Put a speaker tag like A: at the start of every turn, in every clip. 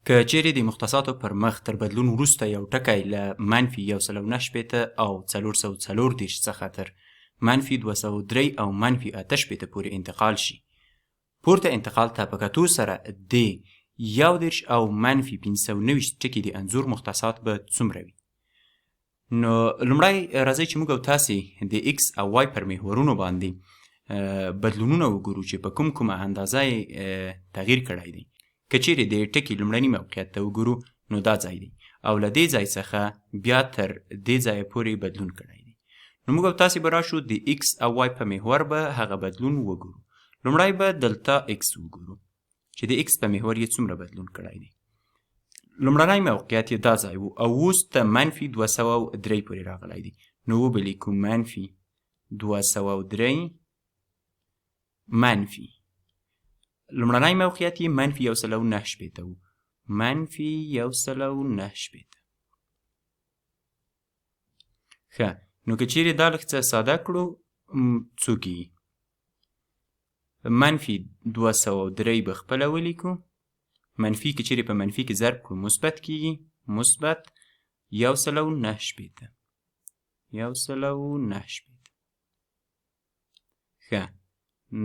A: که چیرې د مختصاتو پر مخ تر بدلون وروسته یو ټکی له منفي 1.9 او 440 څخه تر منفي 203 او منفي 8 پورې انتقال شي. پورته انتقال ته په کتو سره د 10 او منفي 590 ټکي د انځور مختصات به څومره وي؟ نو لومړی راځئ چې موږ او تاسې د ایکس او وای پر محورونو باندې بدلونونه وګورو چې په کومه اندازه یې تغییر کړی دی. که چیرې د ټکي لومړني موقعیت ته وګورو نو دا ځای دی او له دې ځای څخه بیا تر دې ځایه پورې بدلون کړی دی. نو موږ او تاسې به راشو د ایکس او وای په محور به هغه بدلون وګورو. لومړی به دلتا ایکس وګورو چې د ایکس په محور یې څومره بدلون کړی دی. لومړنی موقعیت یې دا ځای و او اوس ته منفي 203 پورې راغلی دی. نو وبلیکو منفي 203 منفي لومړنی موقعیت یې منفي 1.9 و. منفي 1.9. ښه، نو که چیرې دا لږ څه ساده کړو څو کېږي؟ منفي 203 به خپله ولیکو. منفي که چیرې په منفي کې ضرب کړو مثبت کېږي. مثبت 1.9. 1.9. ښه،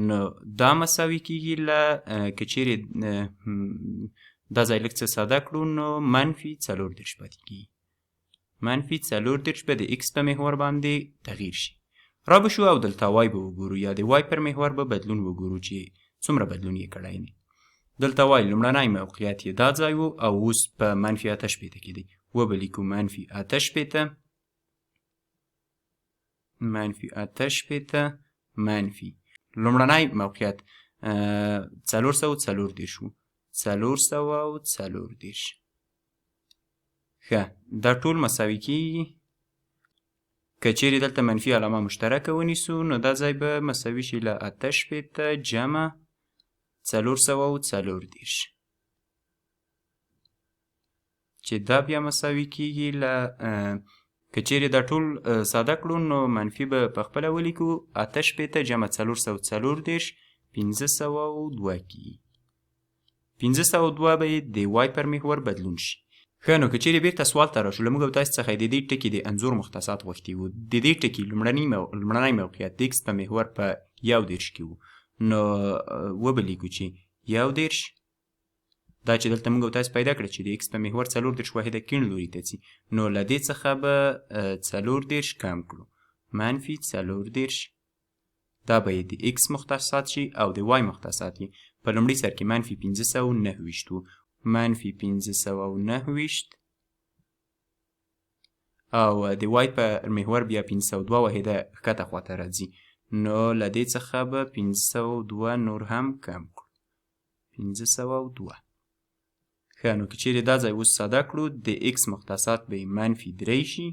A: نو دا مساوي کېږي له که چیرې دا ځای لږ څه ساده کړو نو منفي 34 پاتې کېږي. منفي 34 به د ایکس په محور باندې تغییر شي. را به شو او دلتا وای به وګورو یا د وای پر محور به بدلون وګورو چې څومره بدلون یې کړی دی. دلتا وای لومړنی موقعیت یې دا ځای و او اوس په منفي 8 کې دی. وبلیکو منفي 8 منفي 8 منفي لومړنی موقعیت 440 و. 440. ښه، دا ټول مساوي کېږي. که چیرې دلته منفي علامه مشترکه ونیسو نو دا ځای به مساوي شي له 8 جمع 440 چې دا بیا مساوي کېږي له که چیرې دا ټول ساده کړو نو منفي به په خپله ولیکو 8 جمع 440 502 کېږي. 502 به د وای پر محور بدلون شي. ښه، نو که چیرې بیرته سوال ته راشو له موږ او تاسې څخه د دې ټکي د انځور مختصات غوښتي وو. د دې ټکي لومړنی موقعیت د ایکس په محور په 10 کې و. نو وبلیکو چې 10 دا چې دلته موږ او تاسې پیدا کړه چې د ایکس په محور 40 واحده کیڼ لوري ته ځي نو له دې څخه به 40 کم کړو. منفي 40 دا به د ایکس مختصات شي او د وای مختصات یې په لومړي سر کې منفي 529 و. منفي 529 او د وای په محور بیا 502 واحده ښکته خواته راځي نو له دې څخه به 502 نور هم کم کړو. 502. ښه، نو که چیرې دا ځای اوس ساده کړو د ایکس مختصات به منفي 3 شي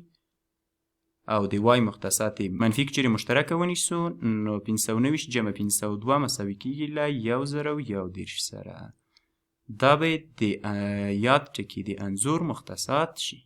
A: او د وای مختصات منفي که چیرې مشترکه ونیسو نو 590 جمع 502 مساوي کېږي له 1010 سره. دا به د یاد ټکي د انځور مختصات شي.